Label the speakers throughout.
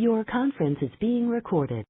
Speaker 1: Your conference is being recorded.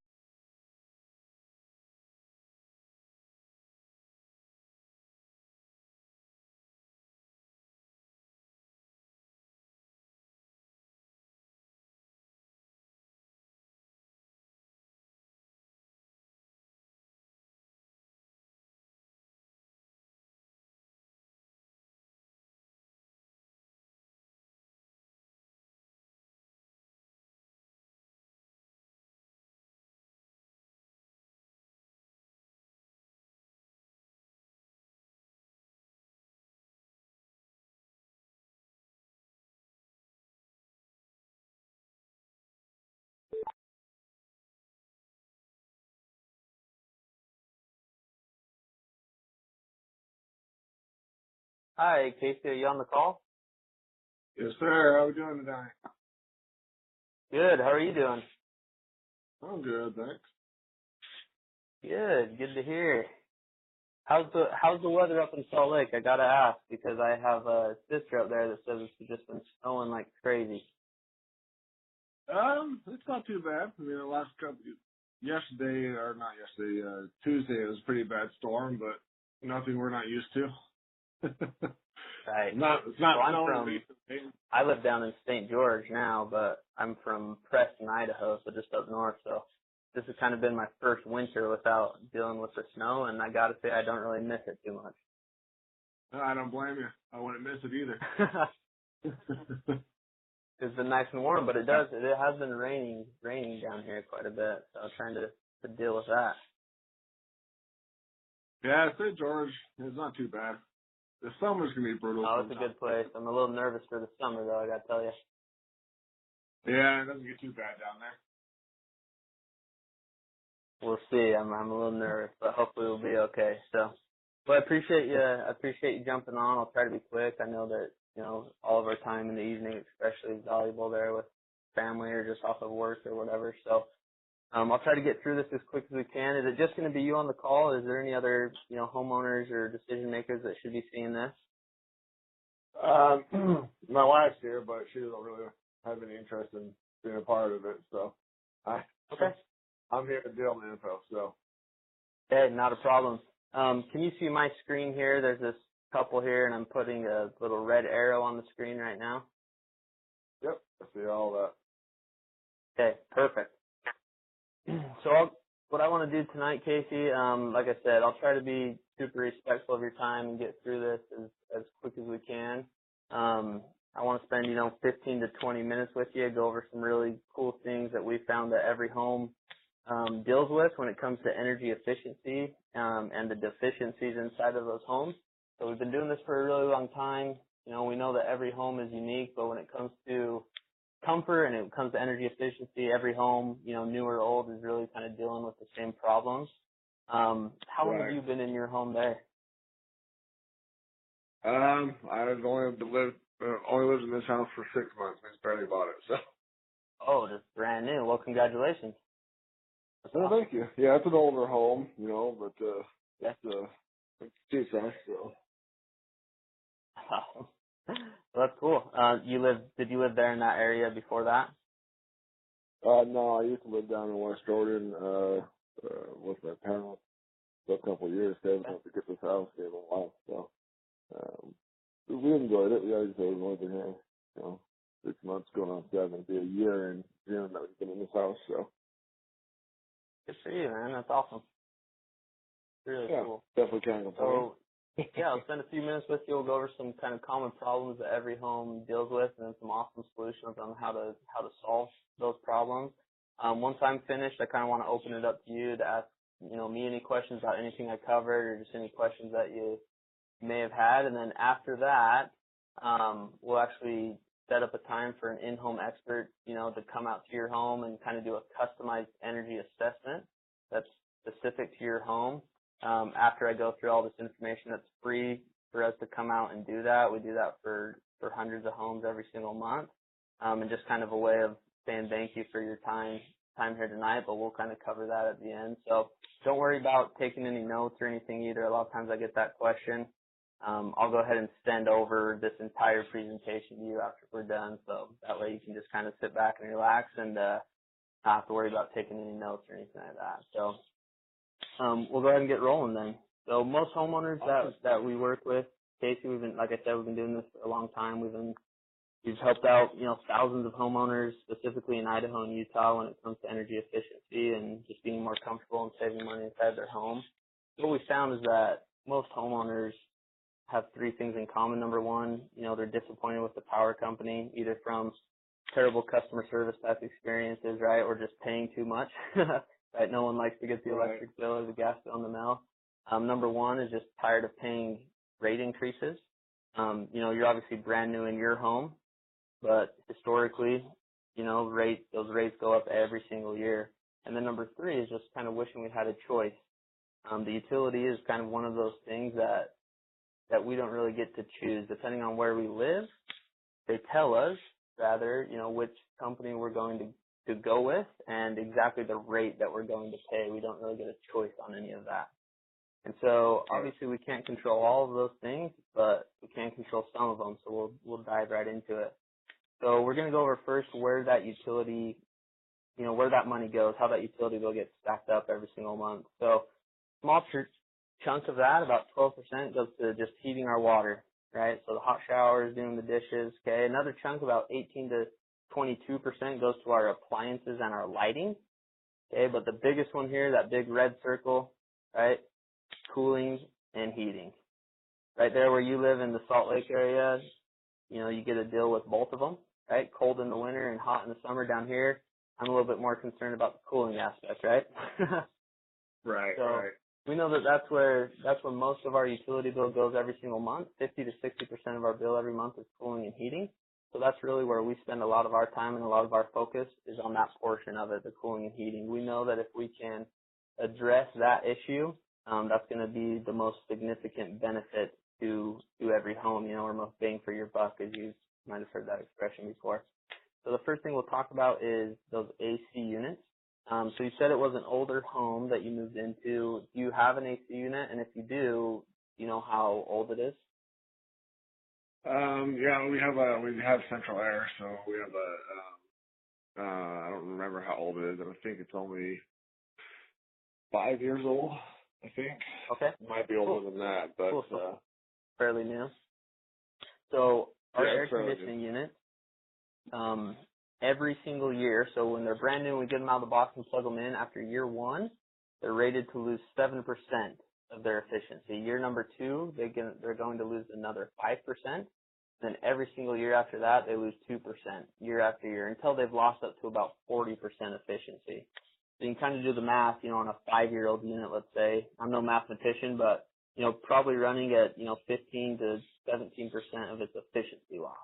Speaker 1: Hi, Casey, are you on the call?
Speaker 2: Yes, sir. How we doing tonight?
Speaker 1: Good. How are you doing?
Speaker 2: I'm good, thanks.
Speaker 1: Good. Good to hear. How's the weather up in Salt Lake? I gotta ask because I have a sister up there that says it's just been snowing like crazy.
Speaker 2: It's not too bad. I mean, the last couple, yesterday, or not yesterday, Tuesday, it was a pretty bad storm, but nothing we're not used to.
Speaker 1: Right.
Speaker 2: It's not
Speaker 1: Well,
Speaker 2: snowing recently.
Speaker 1: I live down in St. George now, but I'm from Preston, Idaho, so just up north. So this has kind of been my first winter without dealing with the snow, and I gotta say I don't really miss it too much.
Speaker 2: No, I don't blame you. I wouldn't miss it either.
Speaker 1: It's been nice and warm, but it has been raining down here quite a bit, so I'm trying to deal with that.
Speaker 2: Yeah, St. George is not too bad. The summer's gonna be brutal.
Speaker 1: Oh, it's a good place. I'm a little nervous for the summer, though, I gotta tell you.
Speaker 2: Yeah, it doesn't get too bad down there.
Speaker 1: We'll see. I'm a little nervous, but hopefully we'll be okay. So, but I appreciate you jumping on. I'll try to be quick. I know that, all of our time in the evening especially is valuable there with family or just off of work or whatever. So, I'll try to get through this as quick as we can. Is it just going to be you on the call? Is there any other, homeowners or decision makers that should be seeing this?
Speaker 2: My wife's here, but she doesn't really have any interest in being a part of it, so
Speaker 1: Okay.
Speaker 2: I'm here to deal with the info, so.
Speaker 1: Okay, not a problem. Can you see my screen here? There's this couple here, and I'm putting a little red arrow on the screen right now.
Speaker 2: Yep, I see all that.
Speaker 1: Okay, perfect. So what I want to do tonight, Casey, like I said, I'll try to be super respectful of your time and get through this as quick as we can. I want to spend, 15 to 20 minutes with you, go over some really cool things that we found that every home deals with when it comes to energy efficiency and the deficiencies inside of those homes. So we've been doing this for a really long time. We know that every home is unique, but when it comes to comfort and it comes to energy efficiency, every home, new or old, is really kind of dealing with the same problems. How long have you been in your home there?
Speaker 2: I've only lived in this house for 6 months. I just barely bought it, so.
Speaker 1: Oh, just brand new. Well, congratulations.
Speaker 2: Well, thank you. Yeah, it's an older home, but it's decent, so.
Speaker 1: Well, that's cool. Did you live there in that area before that?
Speaker 2: No, I used to live down in West Jordan, with my parents for a couple of years, saving up to get this house, gave a life, so. We enjoyed it. We always said we wanted to here, 6 months going on 7. It'll be a year in June that we've been in this house, so.
Speaker 1: Good for you, man. That's awesome. Really cool.
Speaker 2: Definitely can't complain.
Speaker 1: So, yeah, I'll spend a few minutes with you. We'll go over some kind of common problems that every home deals with, and then some awesome solutions on how to solve those problems. Once I'm finished, I kind of want to open it up to you to ask, me any questions about anything I covered or just any questions that you may have had. And then after that, we'll actually set up a time for an in-home expert, to come out to your home and kind of do a customized energy assessment that's specific to your home. After I go through all this information, that's free for us to come out and do that. We do that for hundreds of homes every single month, and just kind of a way of saying thank you for your time here tonight, but we'll kind of cover that at the end. So don't worry about taking any notes or anything either. A lot of times I get that question. I'll go ahead and send over this entire presentation to you after we're done, so that way you can just kind of sit back and relax and not have to worry about taking any notes or anything like that. So we'll go ahead and get rolling then. So most homeowners that we work with, Casey, like I said, we've been doing this for a long time. We've helped out, thousands of homeowners, specifically in Idaho and Utah, when it comes to energy efficiency and just being more comfortable and saving money inside their home. What we found is that most homeowners have three things in common. Number one, they're disappointed with the power company, either from terrible customer service type experiences, right, or just paying too much, right? No one likes to get the electric bill or the gas bill in the mail. Number one is just tired of paying rate increases. You're obviously brand new in your home, but historically, those rates go up every single year. And then number three is just kind of wishing we had a choice. The utility is kind of one of those things that we don't really get to choose. Depending on where we live, they tell us, rather, which company we're going to go with and exactly the rate that we're going to pay. We don't really get a choice on any of that. And so obviously we can't control all of those things, but we can control some of them. So we'll dive right into it. So we're going to go over first where that utility, where that money goes, how that utility bill gets stacked up every single month. So small chunk of that, about 12%, goes to just heating our water, right? So the hot showers, doing the dishes, okay? Another chunk, about 18 to 22%, goes to our appliances and our lighting, okay? But the biggest one here, that big red circle, right, cooling and heating. Right there where you live in the Salt Lake area, you get a deal with both of them, right? Cold in the winter and hot in the summer. Down here, I'm a little bit more concerned about the cooling aspect, right?
Speaker 2: Right,
Speaker 1: so
Speaker 2: right.
Speaker 1: We know that that's where most of our utility bill goes every single month. 50 to 60% of our bill every month is cooling and heating. So that's really where we spend a lot of our time and a lot of our focus is on that portion of it, the cooling and heating. We know that if we can address that issue, that's going to be the most significant benefit to every home, or most bang for your buck, as you might have heard that expression before. So the first thing we'll talk about is those AC units. So you said it was an older home that you moved into. Do you have an AC unit? And if you do you know how old it is?
Speaker 2: Yeah, we have central air, so we have I don't remember how old it is, and I think it's only 5 years old, I think.
Speaker 1: Okay.
Speaker 2: It might be older than that, but
Speaker 1: cool. So fairly new. So our air conditioning units, every single year, so when they're brand new, we get them out of the box and plug them in. After year one, they're rated to lose 7% of their efficiency. Year number two, they're going to lose another 5%. Then every single year after that, they lose 2% year after year until they've lost up to about 40% efficiency. So you can kind of do the math, on a 5-year-old unit, let's say. I'm no mathematician, but, probably running at, 15 to 17% of its efficiency loss.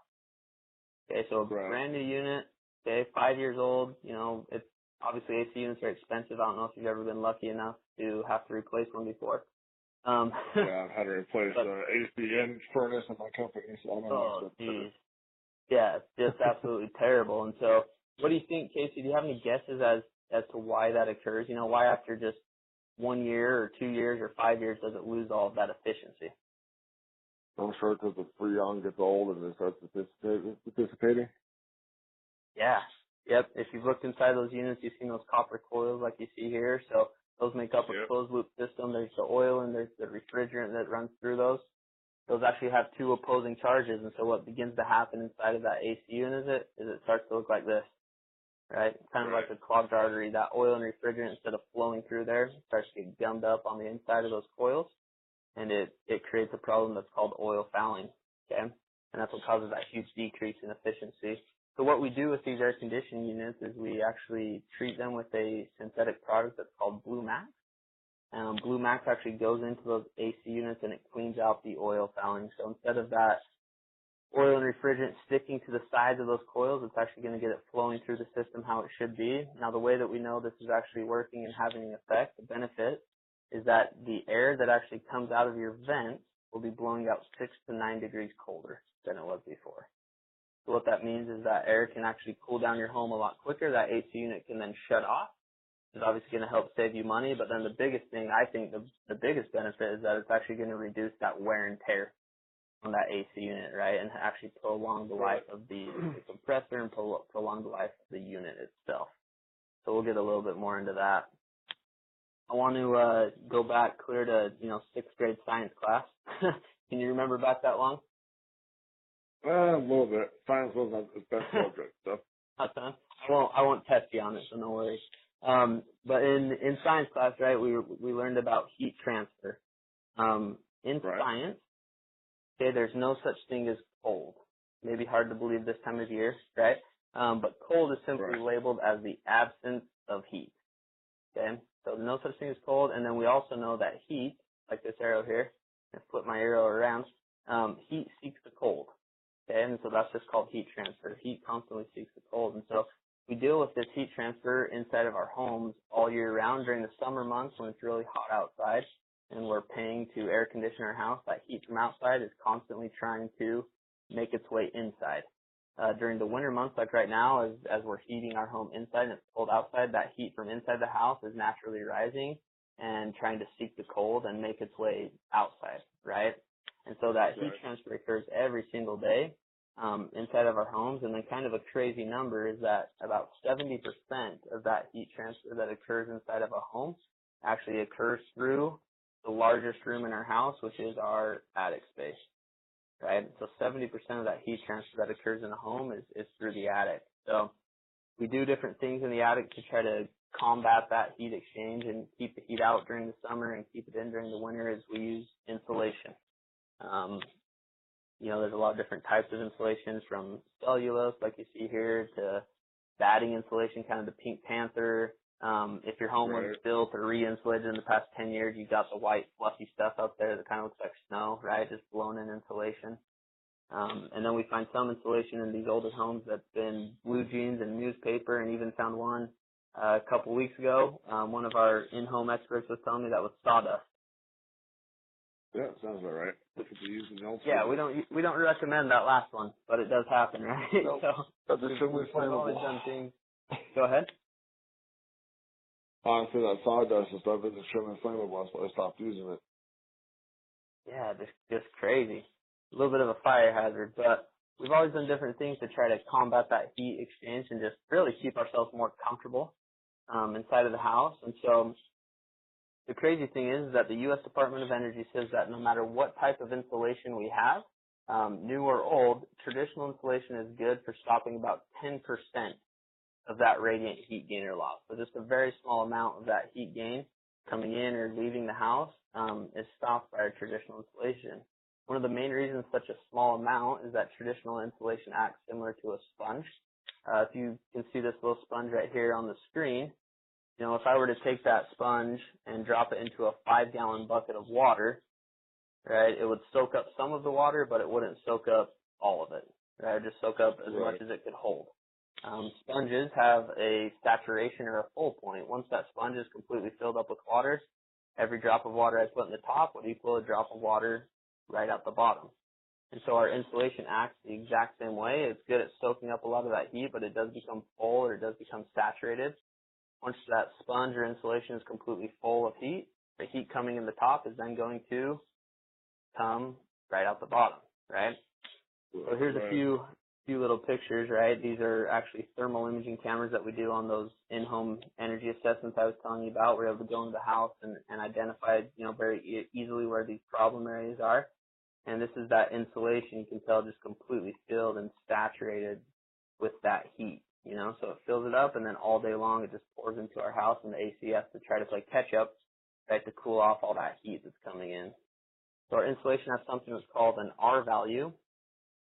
Speaker 1: Okay, so a brand new unit, okay, 5 years old, it's obviously AC units are expensive. I don't know if you've ever been lucky enough to have to replace one before.
Speaker 2: Yeah, I've had to replace the AC and furnace in my company, so I know.
Speaker 1: Geez. Yeah, it's just absolutely terrible. And so what do you think, Casey? Do you have any guesses as to why that occurs? Why after just 1 year or 2 years or 5 years does it lose all of that efficiency?
Speaker 2: I'm sure because the freon gets old and it starts dissipating.
Speaker 1: Yeah. Yep. If you've looked inside those units, you've seen those copper coils like you see here. So those make up a closed loop system. There's the oil and there's the refrigerant that runs through those. Those actually have two opposing charges. And so what begins to happen inside of that AC unit is it starts to look like this, right? Kind of like a clogged artery. That oil and refrigerant, instead of flowing through there, starts to get gummed up on the inside of those coils. And it creates a problem that's called oil fouling, okay? And that's what causes that huge decrease in efficiency. So what we do with these air conditioning units is we actually treat them with a synthetic product that's called Blue Max. Blue Max actually goes into those AC units and it cleans out the oil fouling. So instead of that oil and refrigerant sticking to the sides of those coils, it's actually going to get it flowing through the system how it should be. Now the way that we know this is actually working and having an effect, the benefit, is that the air that actually comes out of your vents will be blowing out 6 to 9 degrees colder than it was before. So what that means is that air can actually cool down your home a lot quicker. That AC unit can then shut off. It's obviously going to help save you money, but then the biggest thing, I think the biggest benefit is that it's actually going to reduce that wear and tear on that AC unit, right, and actually prolong the life of the compressor and prolong the life of the unit itself. So we'll get a little bit more into that. I want to go back clear to, 6th grade science class. Can you remember back that long?
Speaker 2: A little bit. Science wasn't the best subject, so.
Speaker 1: That's fine. I won't test you on it, so no worries. But in science class, right, we learned about heat transfer. In science, okay, there's no such thing as cold. Maybe hard to believe this time of year, right? But cold is simply labeled as the absence of heat. Okay, so no such thing as cold, and then we also know that heat, like this arrow here, I flip my arrow around, heat seeks the cold. Okay, and so that's just called heat transfer. Heat constantly seeks the cold, and so we deal with this heat transfer inside of our homes all year round during the summer months when it's really hot outside and we're paying to air condition our house. That heat from outside is constantly trying to make its way inside. During the winter months, like right now, as we're heating our home inside and it's cold outside, that heat from inside the house is naturally rising and trying to seek the cold and make its way outside, right? And so that heat transfer occurs every single day inside of our homes. And then kind of a crazy number is that about 70% of that heat transfer that occurs inside of a home actually occurs through the largest room in our house, which is our attic space. Right? So 70% of that heat transfer that occurs in a home is through the attic. So we do different things in the attic to try to combat that heat exchange and keep the heat out during the summer and keep it in during the winter as we use insulation. There's a lot of different types of insulations from cellulose, like you see here, to batting insulation, kind of the Pink Panther. If your home was built or re-insulated in the past 10 years, you've got the white fluffy stuff up there that kind of looks like snow, right? Just blown in insulation. And then we find some insulation in these older homes that's been blue jeans and newspaper, and even found one a couple weeks ago. One of our in-home experts was telling me that was sawdust.
Speaker 2: Yeah, sounds about right.
Speaker 1: Yeah, we don't recommend that last one, but it does happen, right?
Speaker 2: Nope.
Speaker 1: So
Speaker 2: that's extremely flammable.
Speaker 1: We've always done things. Go ahead.
Speaker 2: Honestly, that sawdust and stuff is extremely flammable. That's why I stopped using it.
Speaker 1: Yeah, just crazy. A little bit of a fire hazard, but we've always done different things to try to combat that heat exchange and just really keep ourselves more comfortable inside of the house. And so the crazy thing is that the U.S. Department of Energy says that no matter what type of insulation we have, new or old, traditional insulation is good for stopping about 10% of that radiant heat gain or loss. So just a very small amount of that heat gain coming in or leaving the house is stopped by our traditional insulation. One of the main reasons such a small amount is that traditional insulation acts similar to a sponge. If you can see this little sponge right here on the screen, if I were to take that sponge and drop it into a 5-gallon bucket of water, right, it would soak up some of the water, but it wouldn't soak up all of it, right? It would just soak up as much as it could hold. Sponges have a saturation or a full point. Once that sponge is completely filled up with water, every drop of water I put in the top would equal a drop of water right at the bottom. And so our insulation acts the exact same way. It's good at soaking up a lot of that heat, but it does become full or it does become saturated. Once that sponge or insulation is completely full of heat, the heat coming in the top is then going to come right out the bottom, right? So here's a few little pictures, right? These are actually thermal imaging cameras that we do on those in-home energy assessments I was telling you about. We're able to go into the house and identify, very easily where these problem areas are. And this is that insulation, you can tell, just completely filled and saturated with that heat, So it fills it up, and then all day long it just pours into our house, and the AC has to try to play catch-up, right, to cool off all that heat that's coming in. So our insulation has something that's called an R value.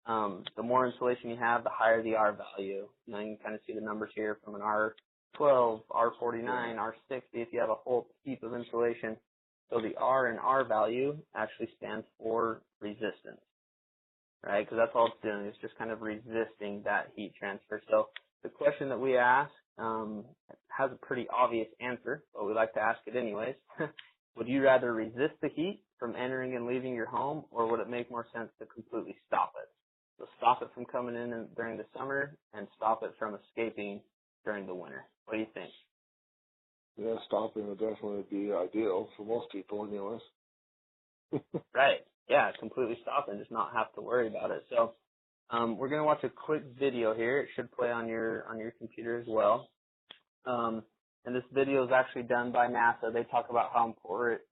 Speaker 1: The more insulation you have, the higher the R value. You can kind of see the numbers here from an R12, R49, R60, if you have a whole heap of insulation. So the R in R value actually stands for resistance, right? Because that's all it's doing. It's just kind of resisting that heat transfer. So the question that we ask has a pretty obvious answer, but we like to ask it anyways. Would you rather resist the heat from entering and leaving your home, or would it make more sense to completely stop it? So stop it from coming in during the summer and stop it from escaping during the winter. What do you think?
Speaker 2: Yeah, stopping would definitely be ideal for most people anyways.
Speaker 1: Right. Yeah, completely stop and just not have to worry about it. So we're going to watch a quick video here. It should play on your computer as well. And this video is actually done by NASA. They talk about how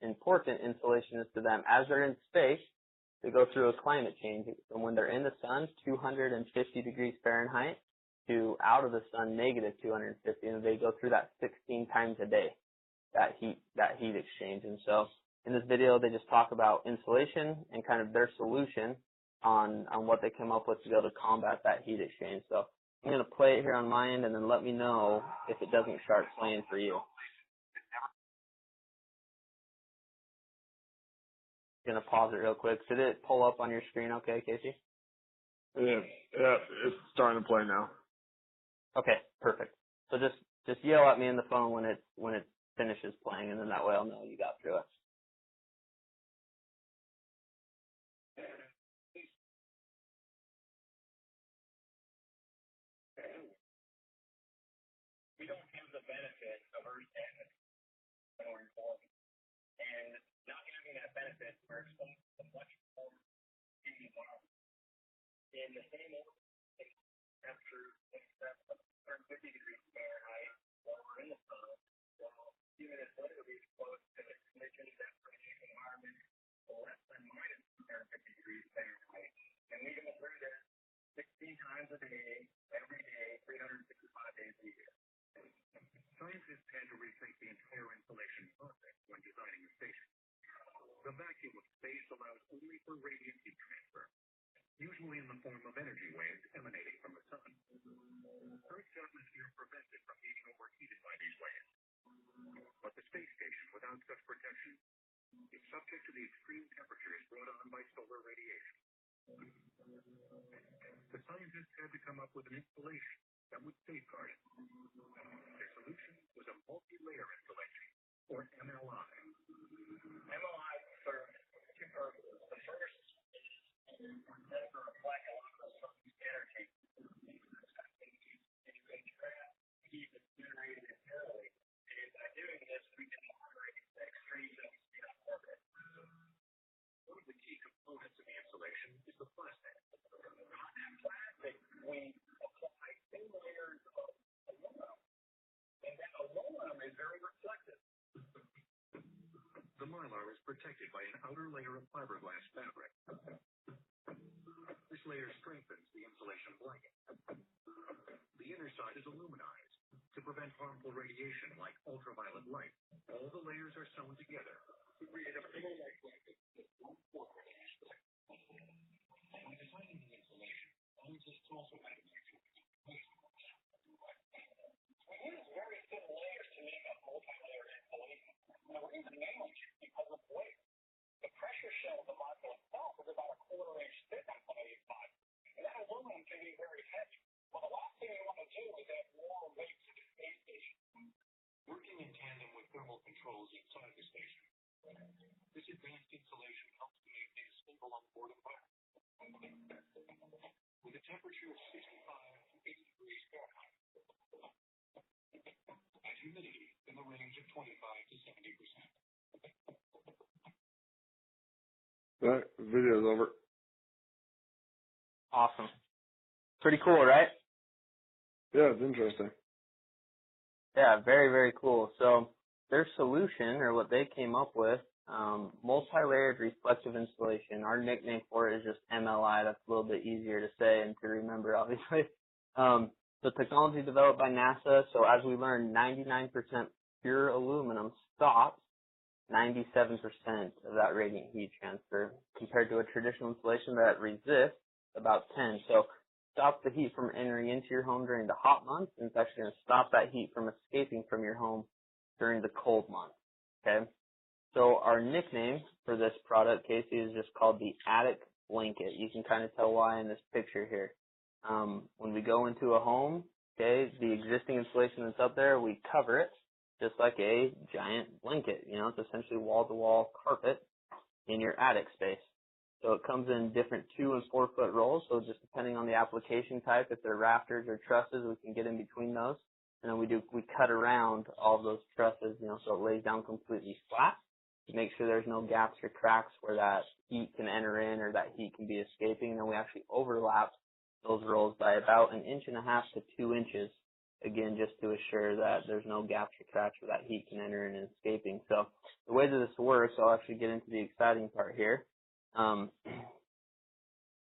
Speaker 1: important insulation is to them. As they're in space, they go through a climate change from when they're in the sun, 250 degrees Fahrenheit, to out of the sun, negative 250, and they go through that 16 times a day, that heat exchange. And so in this video, they just talk about insulation and kind of their solution on what they came up with to be able to combat that heat exchange. So I'm going to play it here on my end, and then let me know if it doesn't start playing for you. I'm going to pause it real quick. Did it pull up on your screen okay, Casey?
Speaker 2: Yeah, it's starting to play now.
Speaker 1: Okay, perfect. So just yell at me in the phone when it finishes playing, and then that way I'll know you got through it. We don't have the benefit of earth atmosphere when we're born, and not having that benefit, we're exposed to much more UV harm. In the same temperature, except 150 degrees Fahrenheit, while we're in the sun, while even if we're exposed to conditions that produce an environment less than minus 150 degrees Fahrenheit, and we go through this 16 times a day, every day, 365 days a year. Scientists had to rethink the entire insulation process when designing a station. The vacuum of space allows only for radiant heat transfer, usually in the form of energy waves emanating from the sun. Earth's atmosphere prevents it from being overheated by these waves. But the space station, without such protection, is subject to the extreme temperatures brought on by solar radiation. The scientists had to come up with an insulation that would safeguard it. Their solution was a multi-layer insulation, or MLI. MLI serves two purposes. The first is to reflect a lot of the sun's energy. You can trap heat that's generated internally, and by doing this, we can moderate the extremes that we see on orbit. One of the key components of the insulation is the plastic. On that plastic, we apply thin layers of aluminum, and that aluminum is very reflective. The mylar is protected by an outer layer of fiberglass fabric. This layer strengthens the insulation blanket. The inner side is aluminized to prevent harmful radiation like ultraviolet light. All the layers are sewn together to create a pillow-like blanket. When designing the insulation, scientists also had to make sure we use very thin layers to make a multi-layer insulation. And the reason mainly is because of weight. The pressure shell of the module itself is about a quarter-inch thick on some of these modules, and that aluminum can be very heavy. Well, the last thing you want to do is add more weight to the space station. Working in tandem with thermal controls inside the station, this advanced insulation helps to maintain a stable onboard environment. With a temperature of 65 to 80 degrees Fahrenheit, and humidity in the range of 25 to 70%.
Speaker 2: All right, the video's over.
Speaker 1: Awesome. Pretty cool, right?
Speaker 2: Yeah, it's interesting.
Speaker 1: Yeah, very, very cool. So their solution, or what they came up with, multi-layered reflective insulation. Our nickname for it is just MLI. That's a little bit easier to say and to remember, obviously. The technology developed by NASA. So as we learned, 99% pure aluminum stops 97% of that radiant heat transfer, compared to a traditional insulation that resists about 10. So stop the heat from entering into your home during the hot months, and it's actually going to stop that heat from escaping from your home during the cold months. Okay? So our nickname for this product, Casey, is just called the attic blanket. You can kind of tell why in this picture here. When we go into a home, okay, the existing insulation that's up there, we cover it just like a giant blanket. You know, it's essentially wall-to-wall carpet in your attic space. So it comes in different 2 and 4 foot rolls. So just depending on the application type, if they're rafters or trusses, we can get in between those. And then we cut around all of those trusses, you know, so it lays down completely flat to make sure there's no gaps or cracks where that heat can enter in or that heat can be escaping. And then we actually overlap those rolls by about 1.5 to 2 inches again, just to assure that there's no gaps or cracks where that heat can enter in and escaping. So the way that this works, I'll actually get into the exciting part here.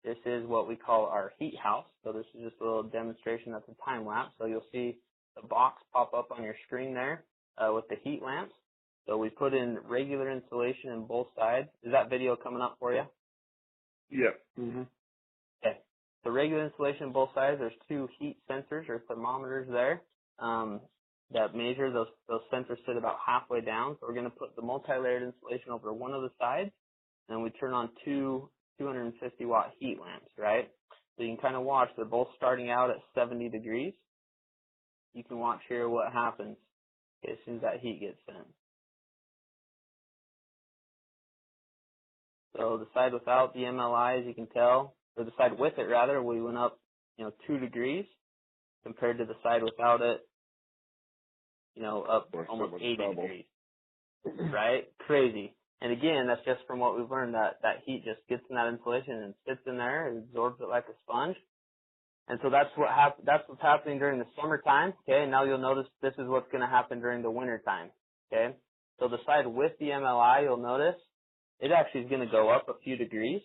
Speaker 1: This is what we call our heat house. So this is just a little demonstration that's a time lapse. So you'll see the box pop up on your screen there with the heat lamps. So we put in regular insulation in both sides. Is that video coming up for you?
Speaker 2: Yeah. Mm-hmm.
Speaker 1: Okay. The regular insulation on both sides, there's two heat sensors or thermometers there that measure. Those sensors sit about halfway down. So we're going to put the multi-layered insulation over one of the sides, and we turn on two 250-watt heat lamps, right? So you can kind of watch. They're both starting out at 70 degrees. You can watch here what happens as soon as that heat gets sent. So the side without the MLI, as you can tell, or the side with it rather, we went up, 2 degrees compared to the side without it, up almost 80 degrees, right? Crazy. And again, that's just from what we've learned, that heat just gets in that insulation and sits in there, it absorbs it like a sponge. And so that's what's happening during the summertime, okay? Now you'll notice this is what's going to happen during the wintertime, okay? So the side with the MLI, you'll notice, it actually is going to go up a few degrees,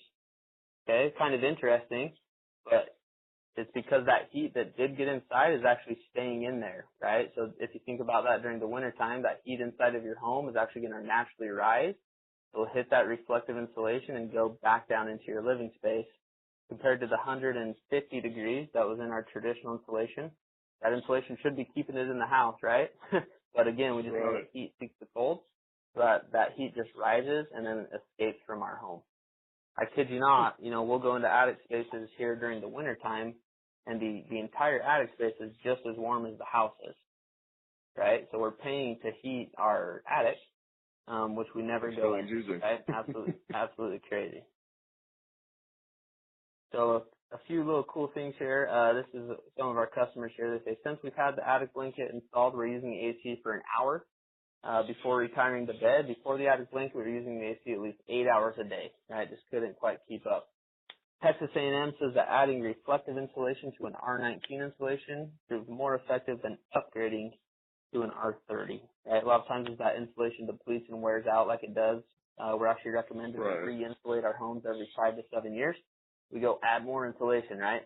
Speaker 1: okay? Kind of interesting, but it's because that heat that did get inside is actually staying in there, right? So if you think about that during the wintertime, that heat inside of your home is actually going to naturally rise. It'll hit that reflective insulation and go back down into your living space compared to the 150 degrees that was in our traditional insulation. That insulation should be keeping it in the house, right? But again, we just know that heat seeks the cold. So that heat just rises and then escapes from our home. I kid you not, we'll go into attic spaces here during the winter time, and the entire attic space is just as warm as the house is, right? So we're paying to heat our attic, which we never go into, right? Absolutely crazy. So a few little cool things here. This is some of our customers here. They say, since we've had the attic blanket installed, we're using the AC for an hour. Before retiring to bed, before the attic blanket, we were using the AC at least 8 hours a day. Right? Just couldn't quite keep up. Texas A&M says that adding reflective insulation to an R19 insulation is more effective than upgrading to an R30. Right? A lot of times as that insulation depletes and wears out like it does, we're actually recommended to re-insulate our homes every 5 to 7 years. We go add more insulation, right?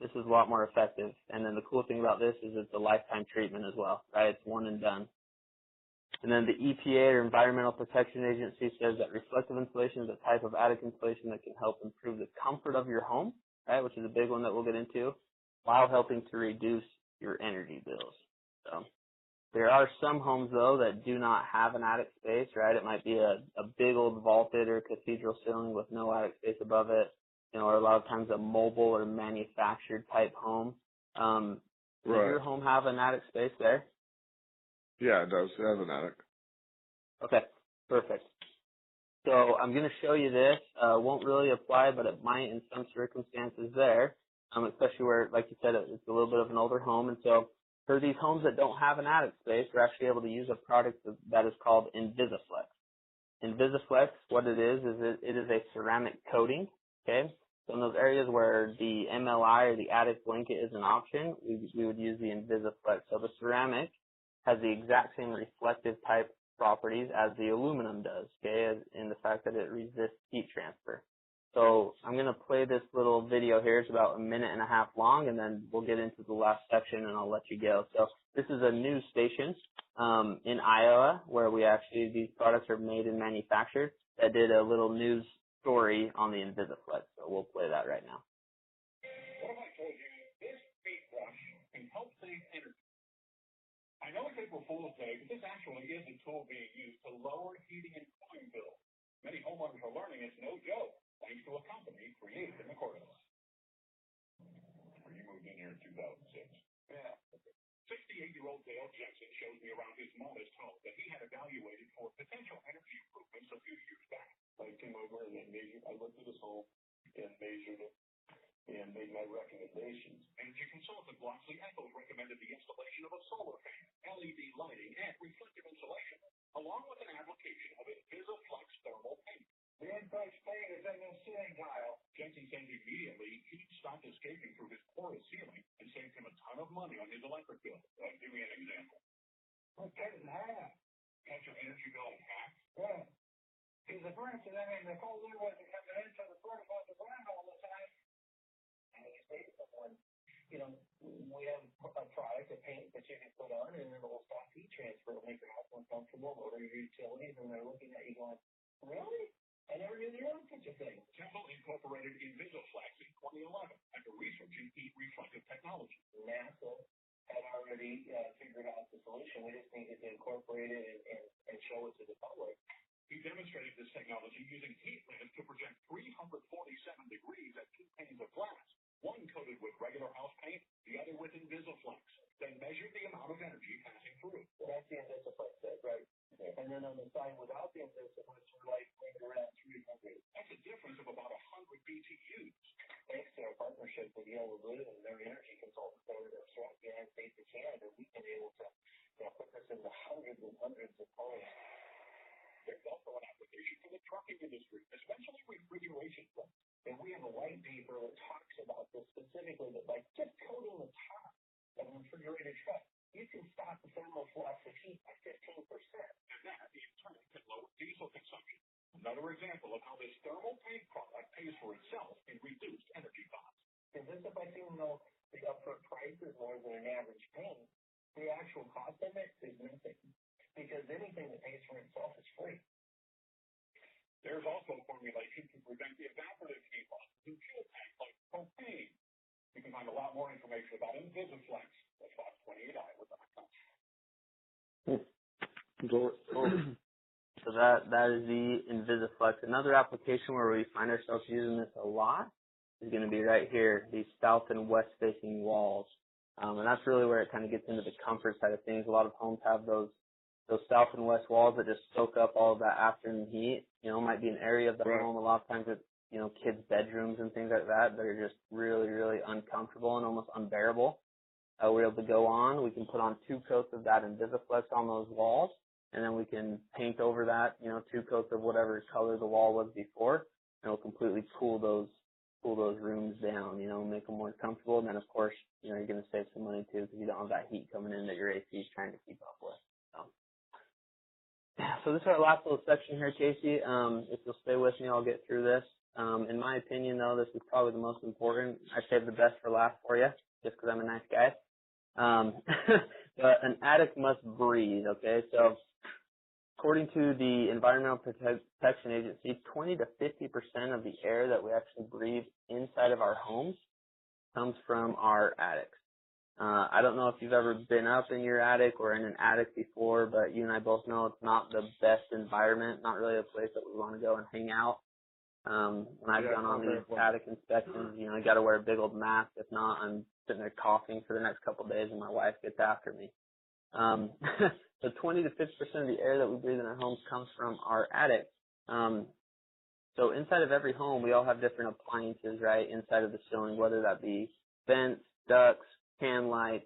Speaker 1: This is a lot more effective. And then the cool thing about this is it's a lifetime treatment as well, right? It's one and done. And then the EPA, or Environmental Protection Agency, says that reflective insulation is a type of attic insulation that can help improve the comfort of your home, right, which is a big one that we'll get into, while helping to reduce your energy bills. So there are some homes, though, that do not have an attic space, right? It might be a big old vaulted or cathedral ceiling with no attic space above it, or a lot of times a mobile or manufactured type home. Does your home have an attic space there?
Speaker 2: Yeah, it does. It has an attic.
Speaker 1: Okay, perfect. So I'm going to show you this. Won't really apply, but it might in some circumstances there, especially where, like you said, it's a little bit of an older home. And so for these homes that don't have an attic space, we're actually able to use a product that is called Invisiflex. Invisiflex, what it is it is a ceramic coating, okay? So in those areas where the MLI or the attic blanket is an option, we would use the Invisiflex. So the ceramic has the exact same reflective type properties as the aluminum does, okay, in the fact that it resists heat transfer. So I'm going to play this little video here. It's about 1.5 minutes long, and then we'll get into the last section, and I'll let you go. So this is a news station in Iowa where these products are made and manufactured, that did a little news story on the Invisiflex. So we'll play that right now.
Speaker 3: What if I told you this paint brush can help save energy? I know it's April Fool's Day, but this actually is a tool being used to lower heating and cooling bills. Many homeowners are learning it's no joke, thanks to a company created in the courthouse. You moved in here in 2006. Yeah. 68-year-old Dale Jensen shows me around his modest home that he had evaluated for potential energy improvements a few years back. I came over and I looked at his home and measured it and made my recommendations. Energy consultant Bloxley Echols recommended the installation of a solar fan, LED lighting, and reflective insulation, along with an application of Invisiflex thermal paint. The Inflex paint is in the ceiling tile. Jensen says immediately heat stopped escaping through his porous ceiling and saved him a ton of money on his electric bill. Give me an example. Well, cut it in half. Cut your energy bill in half? Yeah. Because for instance, the cold air wasn't coming in, so the furnace wasn't running all the time. And you say to someone, we have a product, a paint that you can put on, and it will stop heat transfer. It'll make your house more comfortable, lower your utilities, and they're looking at you going, really? I never knew there was such a thing. Temple incorporated Invisiflex in 2011 after researching heat reflective technology. NASA had already figured out the solution. We just needed to incorporate it and show it to the public. He demonstrated this technology using heat lamps to project 347 degrees at 2 panes of glass, one coated with regular house paint, the other with Invisiflex, then measured the amount of energy passing through. Well, that's the Invisiflex set, right? Yeah. And then on the side without the Invisiflex, we're like around 300. That's a difference of about 100 BTUs. Thanks to our partnership with Yellow Blue and their energy consultants over there throughout the United States and Canada, we've been able to put this into hundreds and hundreds of homes. There's also an application for the trucking industry, especially refrigeration trucks. And we have a white paper that talks about this specifically, that like just coating the top of a refrigerated truck, you can stop the thermal flux of heat by 15%. And that, in turn, can lower diesel consumption. Another example of how this thermal paint product pays for itself in reduced energy costs. And this, if I think, the upfront price is more than an average paint, the actual cost of it is nothing. Because anything that pays for itself is free. There's also formulation to prevent the evaporative heat loss in fuel tanks like propane. You can find a lot more information about Invisiflex at fox28iowa.com.
Speaker 1: So that is the Invisiflex. Another application where we find ourselves using this a lot is going to be right here, these south and west facing walls. And that's really where it kind of gets into the comfort side of things. A lot of homes have those south and west walls that just soak up all of that afternoon heat. It might be an area of the home. A lot of times it's, kids' bedrooms and things like that are just really, really uncomfortable and almost unbearable. We're able to go on. We can put on 2 coats of that Invisiflex on those walls, and then we can paint over that, 2 coats of whatever color the wall was before, and it'll completely cool those rooms down, make them more comfortable. And then, of course, you're going to save some money too, because you don't have that heat coming in that your AC is trying to keep up with. So this is our last little section here, Casey. If you'll stay with me, I'll get through this. In my opinion, though, this is probably the most important. I saved the best for last for you, just because I'm a nice guy. But an attic must breathe, okay? So according to the Environmental Protection Agency, 20 to 50% of the air that we actually breathe inside of our homes comes from our attics. I don't know if you've ever been up in your attic or in an attic before, but you and I both know it's not the best environment, not really a place that we want to go and hang out. When I've gone on these attic inspections, I got to wear a big old mask. If not, I'm sitting there coughing for the next couple of days and my wife gets after me. So 20 to 50% of the air that we breathe in our homes comes from our attic. So inside of every home, we all have different appliances, right, inside of the ceiling, whether that be vents, ducts, can lights,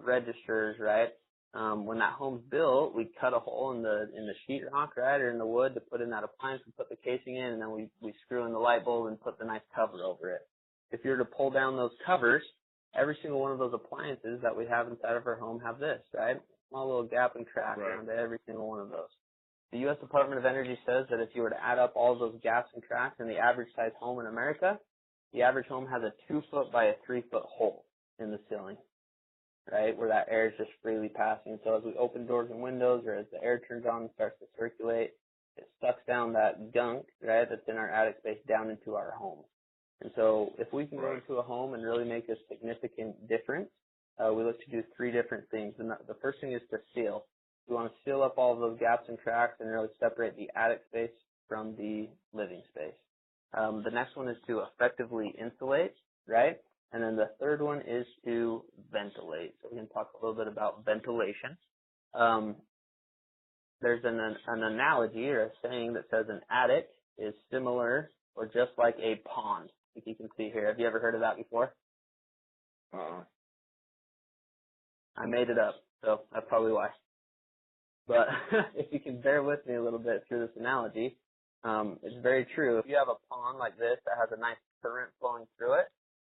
Speaker 1: registers, right? When that home's built, we cut a hole in the sheetrock, right, or in the wood to put in that appliance and put the casing in, and then we screw in the light bulb and put the nice cover over it. If you were to pull down those covers, every single one of those appliances that we have inside of our home have this, right? Small little gap and crack around every single one of those. The U.S. Department of Energy says that if you were to add up all of those gaps and cracks in the average size home in America, the average home has a 2-foot by a 3-foot hole in the ceiling, right, where that air is just freely passing. So as we open doors and windows, or as the air turns on and starts to circulate, it sucks down that gunk, right, that's in our attic space down into our home. And so if we can go into a home and really make a significant difference, we look to do 3 different things. And the first thing is to seal. We want to seal up all of those gaps and cracks and really separate the attic space from the living space. The next one is to effectively insulate, right? And then the third one is to ventilate. So we can talk a little bit about ventilation. There's an analogy or a saying that says an attic is similar or just like a pond. Like you can see here. Have you ever heard of that before? I made it up, so that's probably why. But if you can bear with me a little bit through this analogy, it's very true. If you have a pond like this that has a nice current flowing through it,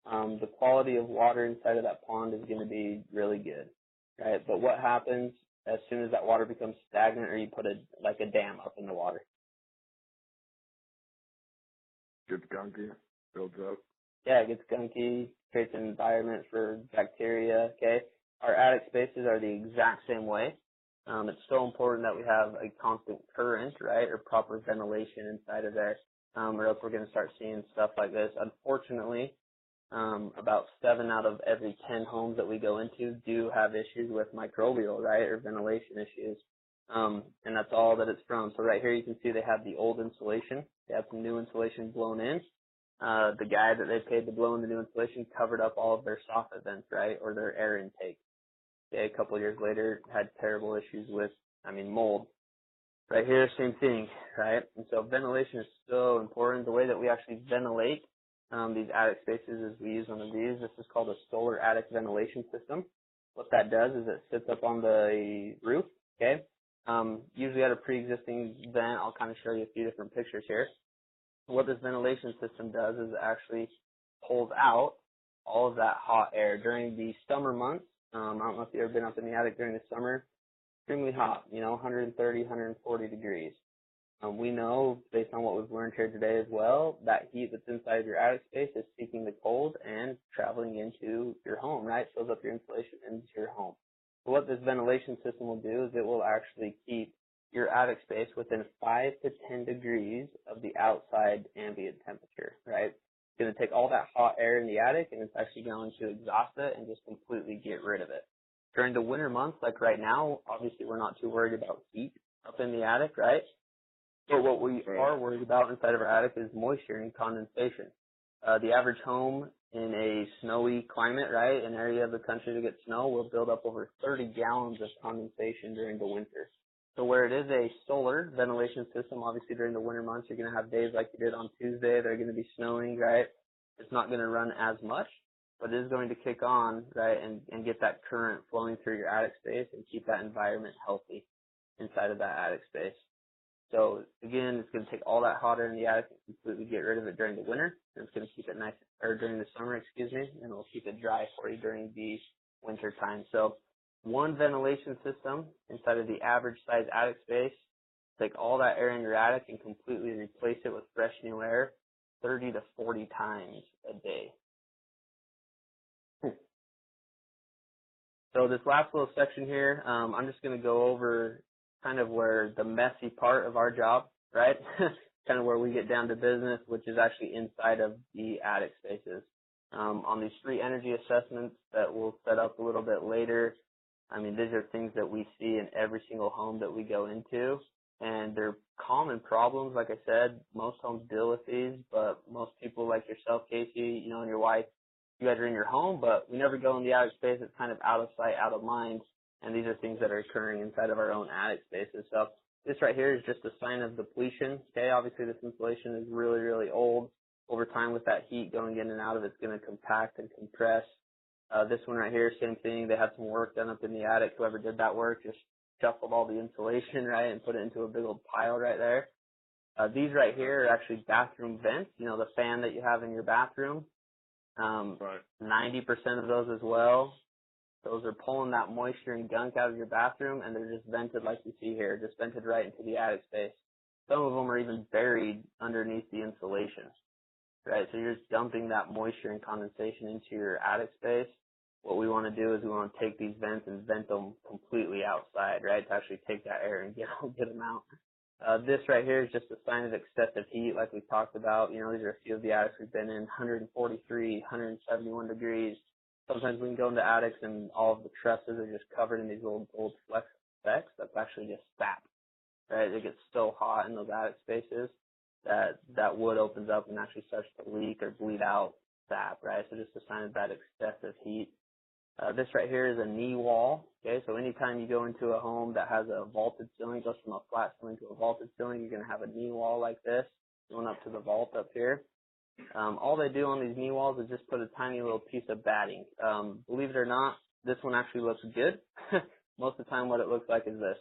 Speaker 1: the quality of water inside of that pond is going to be really good, right? But what happens as soon as that water becomes stagnant or you put a dam up in the water?
Speaker 2: Gets gunky, builds up.
Speaker 1: Yeah, it gets gunky, creates an environment for bacteria, okay? Our attic spaces are the exact same way. It's so important that we have a constant current, right, or proper ventilation inside of there, or else we're going to start seeing stuff like this. Unfortunately, about 7 out of every 10 homes that we go into do have issues with microbial, right, or ventilation issues. And that's all that it's from. So right here you can see they have the old insulation. They have some new insulation blown in. The guy that they paid to blow in the new insulation covered up all of their soffit vents, right, or their air intake. Okay, a couple of years later, had terrible issues with, mold. Right here, same thing, right? And so ventilation is so important. The way that we actually ventilate these attic spaces is we use one of these. This is called a solar attic ventilation system. What that does is it sits up on the roof, okay? Usually at a pre-existing vent. I'll kind of show you a few different pictures here. What this ventilation system does is it actually pulls out all of that hot air during the summer months. I don't know if you've ever been up in the attic during the summer. Extremely hot, 130, 140 degrees. We know, based on what we've learned here today as well, that heat that's inside of your attic space is seeking the cold and traveling into your home, right? Fills up your insulation into your home. So what this ventilation system will do is it will actually keep your attic space within 5 to 10 degrees of the outside ambient temperature, right? It's going to take all that hot air in the attic and it's actually going to exhaust it and just completely get rid of it. During the winter months, like right now, obviously we're not too worried about heat up in the attic, right? But what we are worried about inside of our attic is moisture and condensation. The average home in a snowy climate, right, an area of the country that gets snow, will build up over 30 gallons of condensation during the winter. So where it is a solar ventilation system, obviously during the winter months, you're going to have days like you did on Tuesday. They're going to be snowing, right? It's not going to run as much, but it is going to kick on, right, and get that current flowing through your attic space and keep that environment healthy inside of that attic space. So again, it's going to take all that hot air in the attic and completely get rid of it during the winter. And it's going to keep it nice, or during the summer, and it'll keep it dry for you during the winter time. So one ventilation system inside of the average size attic space, take all that air in your attic and completely replace it with fresh new air 30 to 40 times a day. So this last little section here, I'm just going to go over kind of where the messy part of our job, right? Kind of where we get down to business, which is actually inside of the attic spaces. On these 3 energy assessments that we'll set up a little bit later, these are things that we see in every single home that we go into, and they're common problems. Like I said, most homes deal with these, but most people like yourself, Casey, and your wife, you guys are in your home, but we never go in the attic space. It's kind of out of sight, out of mind. And these are things that are occurring inside of our own attic spaces. So this right here is just a sign of depletion. Okay, obviously this insulation is really, really old. Over time with that heat going in and out of it, it's going to compact and compress. This one right here, same thing. They had some work done up in the attic. Whoever did that work just shuffled all the insulation, right, and put it into a big old pile right there. These right here are actually bathroom vents, the fan that you have in your bathroom. 90% of those as well. Those are pulling that moisture and gunk out of your bathroom, and they're just vented like you see here, just vented right into the attic space. Some of them are even buried underneath the insulation, right? So you're just dumping that moisture and condensation into your attic space. What we want to do is we want to take these vents and vent them completely outside, right, to actually take that air and get them out. This right here is just a sign of excessive heat, like we talked about. These are a few of the attics we've been in, 143, 171 degrees. Sometimes we can go into attics and all of the trusses are just covered in these little gold specks. That's actually just sap, right? It gets so hot in those attic spaces that wood opens up and actually starts to leak or bleed out sap, right? So just a sign of that excessive heat. This right here is a knee wall, okay? So anytime you go into a home that has a vaulted ceiling, goes from a flat ceiling to a vaulted ceiling, you're going to have a knee wall like this going up to the vault up here. All they do on these knee walls is just put a tiny little piece of batting. Believe it or not, this one actually looks good. Most of the time what it looks like is this,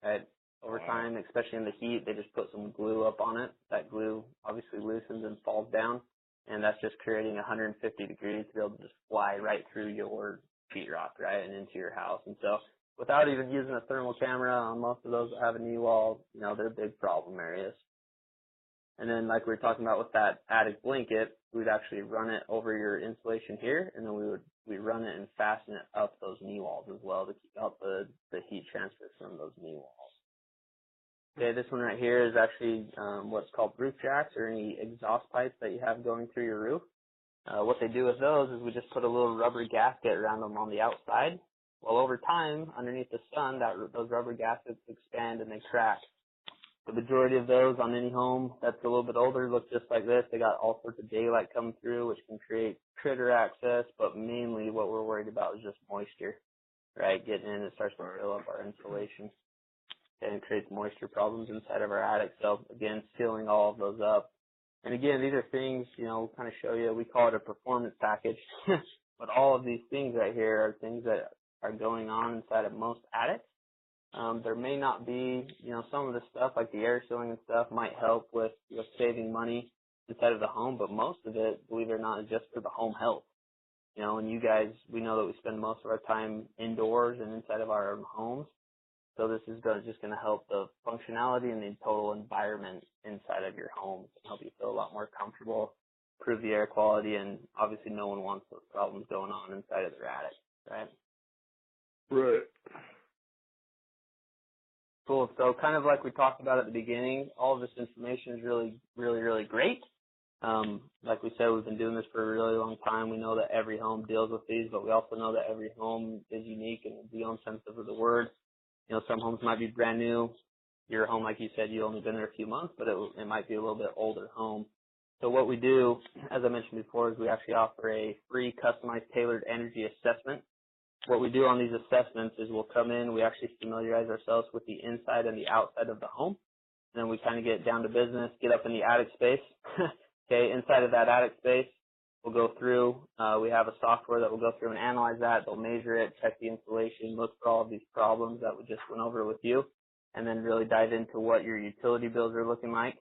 Speaker 1: right? Over time, especially in the heat, they just put some glue up on it. That glue obviously loosens and falls down. and that's just creating 150 degrees to be able to just fly right through your sheetrock, right, and into your house. And so without even using a thermal camera on most of those that have a knee wall, they're big problem areas. And then like we were talking about with that attic blanket, we'd actually run it over your insulation here, and then we run it and fasten it up those knee walls as well to keep out the heat transfer from those knee walls. Okay, this one right here is actually what's called roof jacks, or any exhaust pipes that you have going through your roof. What they do with those is we just put a little rubber gasket around them on the outside. Well, over time, underneath the sun, those rubber gaskets expand and they crack. The majority of those on any home that's a little bit older look just like this. They got all sorts of daylight coming through, which can create critter access, but mainly what we're worried about is just moisture, right? Getting in, it starts to fill up our insulation, and it creates moisture problems inside of our attic. So again, sealing all of those up. And again, these are things, kind of show you, we call it a performance package, but all of these things right here are things that are going on inside of most attics. There may not be, some of the stuff like the air sealing and stuff might help with saving money inside of the home, but most of it, believe it or not, is just for the home health. And you guys, we know that we spend most of our time indoors and inside of our own homes. So this is just going to help the functionality and the total environment inside of your home and help you feel a lot more comfortable, improve the air quality, and obviously no one wants those problems going on inside of their attic, right?
Speaker 2: Right.
Speaker 1: Cool. So kind of like we talked about at the beginning, all of this information is really, really, really great. Like we said, we've been doing this for a really long time. We know that every home deals with these, but we also know that every home is unique in the own sense of the word. Some homes might be brand new. Your home, like you said, you've only been there a few months, but it might be a little bit older home. So what we do, as I mentioned before, is we actually offer a free customized tailored energy assessment. What we do on these assessments is we'll come in, we actually familiarize ourselves with the inside and the outside of the home, and then we kind of get down to business, get up in the attic space. Okay, inside of that attic space, we'll go through, we have a software that will go through and analyze that. They'll measure it, check the insulation, look for all of these problems that we just went over with you, and then really dive into what your utility bills are looking like.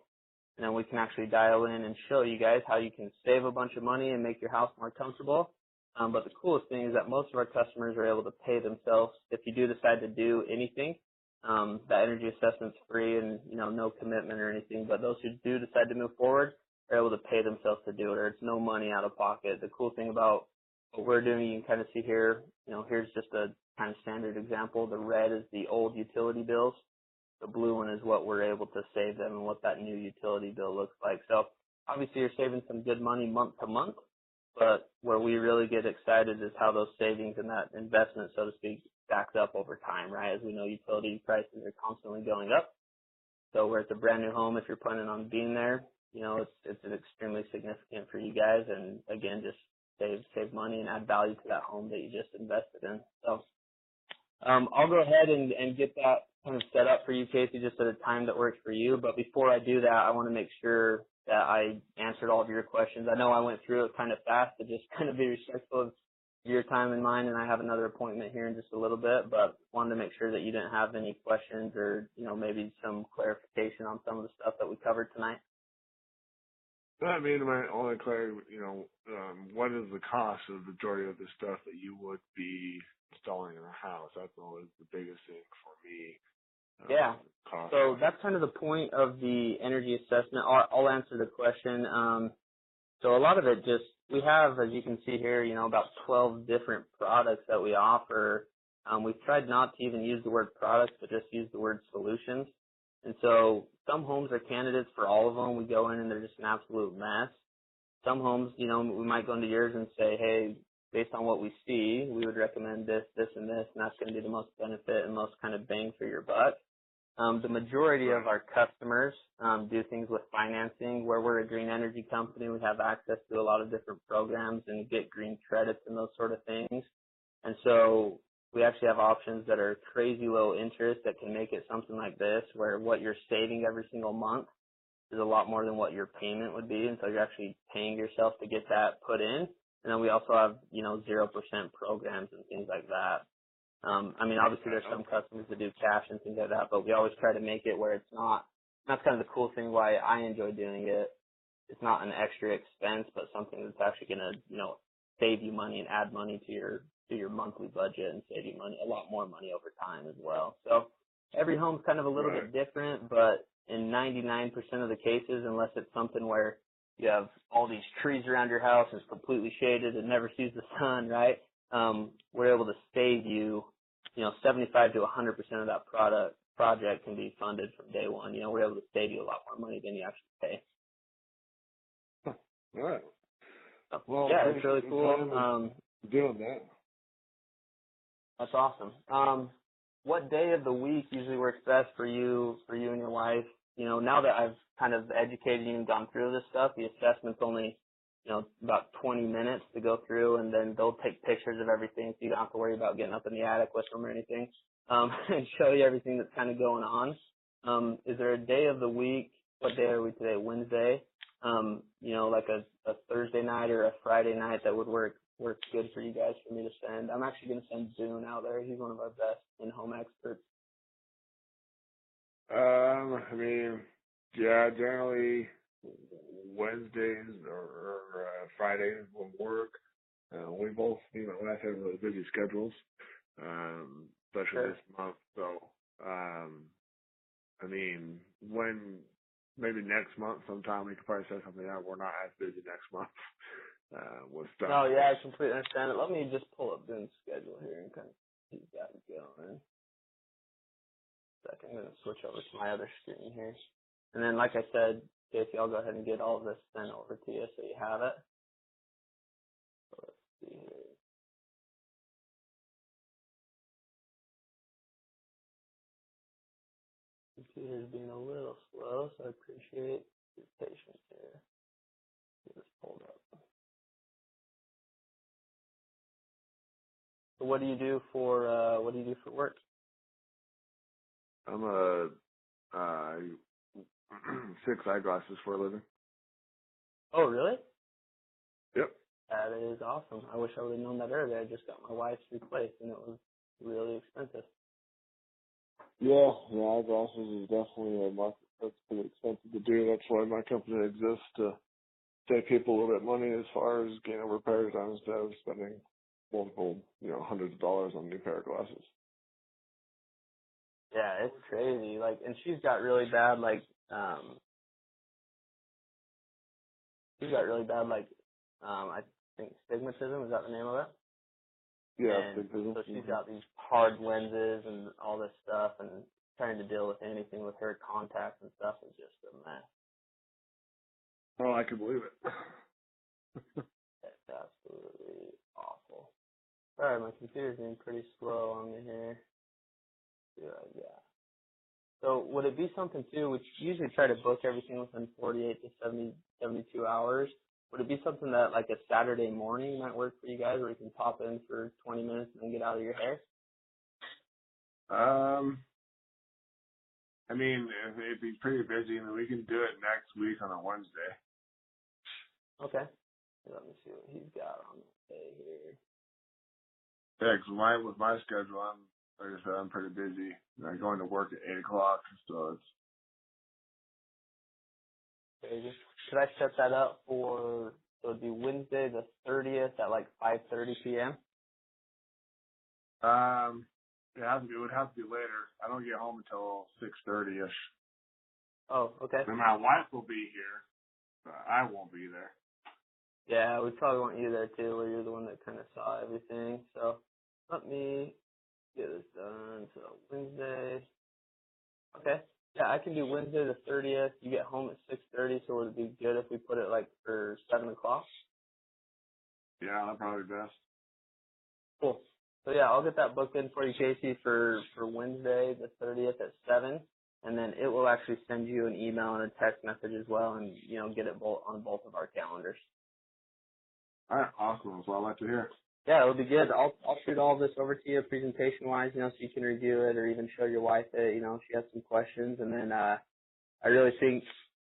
Speaker 1: And then we can actually dial in and show you guys how you can save a bunch of money and make your house more comfortable. But the coolest thing is that most of our customers are able to pay themselves. If you do decide to do anything, that energy assessment's free and, no commitment or anything. But those who do decide to move forward are able to pay themselves to do it, or it's no money out of pocket. The cool thing about what we're doing, you can kind of see here, here's just a kind of standard example. The red is the old utility bills. The blue one is what we're able to save them and what that new utility bill looks like. So obviously you're saving some good money month to month, but where we really get excited is how those savings and that investment, so to speak, stacks up over time, right? As we know, utility prices are constantly going up. So where it's a brand new home, if you're planning on being there, it's extremely significant for you guys, and again, just save money and add value to that home that you just invested in. So I'll go ahead and get that kind of set up for you, Casey, just at a time that works for you. But before I do that, I want to make sure that I answered all of your questions. I know I went through it kind of fast, but just kind of be respectful of your time and mine, and I have another appointment here in just a little bit, but wanted to make sure that you didn't have any questions or, maybe some clarification on some of the stuff that we covered tonight.
Speaker 2: I mean, my only clarity, what is the cost of the majority of the stuff that you would be installing in a house? That's always the biggest thing for me.
Speaker 1: Yeah. So that's kind of the point of the energy assessment. I'll answer the question. So a lot of it we have, as you can see here, about 12 different products that we offer. We've tried not to even use the word products, but just use the word solutions. And so some homes are candidates for all of them. We go in and they're just an absolute mess. Some homes, we might go into yours and say, hey, based on what we see, we would recommend this, this, and this, and that's going to be the most benefit and most kind of bang for your buck. The majority of our customers do things with financing. Where we're a green energy company, we have access to a lot of different programs and get green credits and those sort of things. And so we actually have options that are crazy low interest that can make it something like this, where what you're saving every single month is a lot more than what your payment would be. And so you're actually paying yourself to get that put in. And then we also have, 0% programs and things like that. Obviously there's some customers that do cash and things like that, but we always try to make it where it's not. That's kind of the cool thing why I enjoy doing it. it's not an extra expense, but something that's actually going to, save you money and add money to your monthly budget and save you money, a lot more money over time as well. So every home's kind of a little bit different, but in 99% of the cases, unless it's something where you have all these trees around your house, it's completely shaded and never sees the sun, right? We're able to save you, 75 to 100% of that project can be funded from day one. We're able to save you a lot more money than you actually pay.
Speaker 2: All right.
Speaker 1: So,
Speaker 2: Well,
Speaker 1: yeah, it's really cool.
Speaker 2: Doing that.
Speaker 1: That's awesome. What day of the week usually works best for you and your wife? Now that I've kind of educated you and gone through this stuff, the assessment's only, about 20 minutes to go through, and then they'll take pictures of everything so you don't have to worry about getting up in the attic with them or anything, and show you everything that's kind of going on. Is there a day of the week? What day are we today? Wednesday? Like a Thursday night or a Friday night that would work good for you guys for me to send. I'm actually going to send Zune out there. He's one of our best in-home experts.
Speaker 2: Generally Wednesdays or Fridays will work. We both, my wife have really busy schedules, especially this month. So, when maybe next month sometime we could probably set something out. We're not as busy next month with stuff.
Speaker 1: Oh, yeah, I completely understand it. Let me just pull up Boone's schedule here and kind of keep that going. I'm going to switch over to my other screen here. And then, like I said, Casey, I'll go ahead and get all of this sent over to you so you have it. So let's see here. Computer's being a little slow, so I appreciate your patience here. Get this pulled up. So what do you do for work?
Speaker 2: I'm six eyeglasses for a living.
Speaker 1: Oh, really?
Speaker 2: Yep.
Speaker 1: That is awesome. I wish I would have known that earlier. I just got my wife's replaced, and it was really expensive.
Speaker 2: Yeah, eyeglasses is definitely a market that's pretty expensive to do. That's why my company exists, to save people a little bit of money as far as getting repairs done instead of spending multiple, hundreds of dollars on a new pair of glasses.
Speaker 1: Yeah, it's crazy. And she's got really bad, I think stigmatism, is that the name of it?
Speaker 2: Yeah,
Speaker 1: and so she's got these hard lenses and all this stuff, and trying to deal with anything with her contacts and stuff is just a mess.
Speaker 2: Oh, I can believe it.
Speaker 1: It's absolutely awful. Sorry, my computer's being pretty slow on me here. Yeah. So would it be something too, which usually try to book everything within 48 to 72 hours. Would it be something that like a Saturday morning might work for you guys, where you can pop in for 20 minutes and then get out of your hair?
Speaker 2: If he's pretty busy, then we can do it next week on a Wednesday.
Speaker 1: Okay. Let me see what he's got on the day here.
Speaker 2: Yeah, because with my schedule, like I said, I'm pretty busy. I'm going to work at 8 o'clock, so it's
Speaker 1: crazy. Could I set that up so it'd be Wednesday the 30th at like 5:30 p.m.?
Speaker 2: it would have to be later. I don't get home until 6:30ish.
Speaker 1: Oh, okay.
Speaker 2: And my wife will be here, but I won't be there.
Speaker 1: Yeah, we probably want you there too, where you're the one that kind of saw everything. So let me get this done. So Wednesday. Okay. Yeah, I can do Wednesday the 30th. You get home at 6:30, so would it be good if we put it like for 7 o'clock?
Speaker 2: Yeah, that'd probably be best.
Speaker 1: Cool. So yeah, I'll get that booked in for you, Casey, for Wednesday the 30th at 7, and then it will actually send you an email and a text message as well, and get it on both of our calendars.
Speaker 2: All right, awesome. That's what I like to hear.
Speaker 1: Yeah, it'll be good. I'll shoot all this over to you presentation wise, so you can review it or even show your wife it, if she has some questions. And then I really think,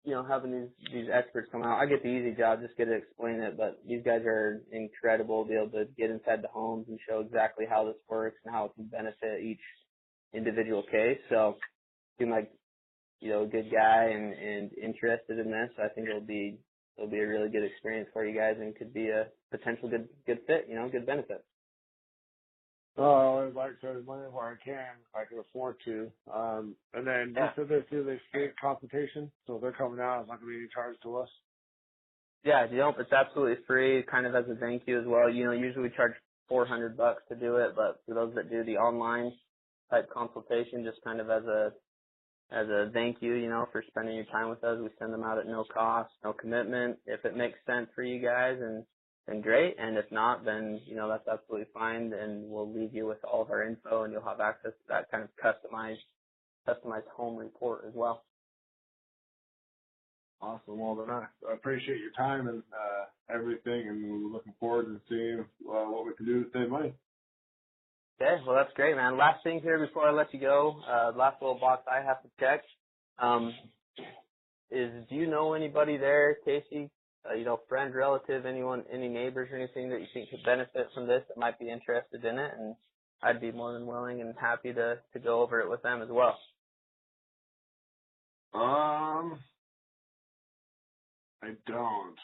Speaker 1: having these experts come out, I get the easy job, just get to explain it, but these guys are incredible, be able to get inside the homes and show exactly how this works and how it can benefit each individual case. So seem like, a good guy and interested in this. I think it'll be it'll be a really good experience for you guys and could be a potential good fit, good benefit.
Speaker 2: Well, I always like to save money where I can afford to. And then
Speaker 1: Yeah.
Speaker 2: just so they do this free consultation, so if they're coming out, it's not going to be any charge to us.
Speaker 1: Yeah, it's absolutely free, kind of as a thank you as well. Usually we charge $400 to do it, but for those that do the online type consultation, just kind of as a thank you, for spending your time with us, we send them out at no cost, no commitment. If it makes sense for you guys, then great. And if not, then, that's absolutely fine. And we'll leave you with all of our info and you'll have access to that kind of customized home report as well.
Speaker 2: Awesome. Well, then I appreciate your time and everything, and we're looking forward to seeing what we can do to save money.
Speaker 1: Okay, well, that's great, man. Last thing here before I let you go, last little box I have to check, is do you know anybody there, Casey, friend, relative, anyone, any neighbors or anything that you think could benefit from this that might be interested in it? And I'd be more than willing and happy to go over it with them as well.
Speaker 2: I don't,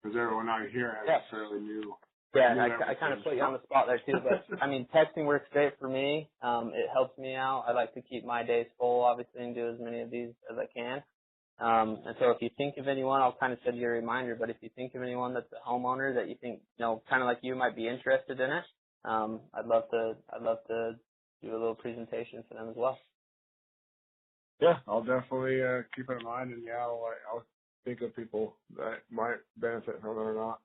Speaker 2: because everyone out here is fairly new.
Speaker 1: Yeah, I kind of put you on the spot there too, but I mean, texting works great for me. It helps me out. I like to keep my days full, obviously, and do as many of these as I can. And so if you think of anyone, I'll kind of send you a reminder, but if you think of anyone that's a homeowner that you think, kind of like you might be interested in it, I'd love to do a little presentation for them as well.
Speaker 2: Yeah, I'll definitely keep it in mind, and I'll think of people that might benefit from it or not.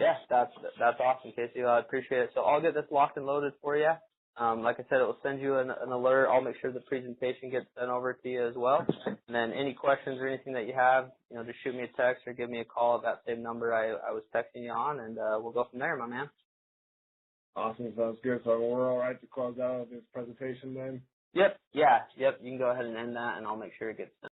Speaker 1: Yeah, that's awesome, Casey. I appreciate it. So I'll get this locked and loaded for you. Like I said, it will send you an alert. I'll make sure the presentation gets sent over to you as well. And then any questions or anything that you have, just shoot me a text or give me a call at that same number I was texting you on, and we'll go from there, my man.
Speaker 2: Awesome. Sounds good. So we're all right to close out this presentation then?
Speaker 1: Yep. Yeah. Yep. You can go ahead and end that, and I'll make sure it gets sent.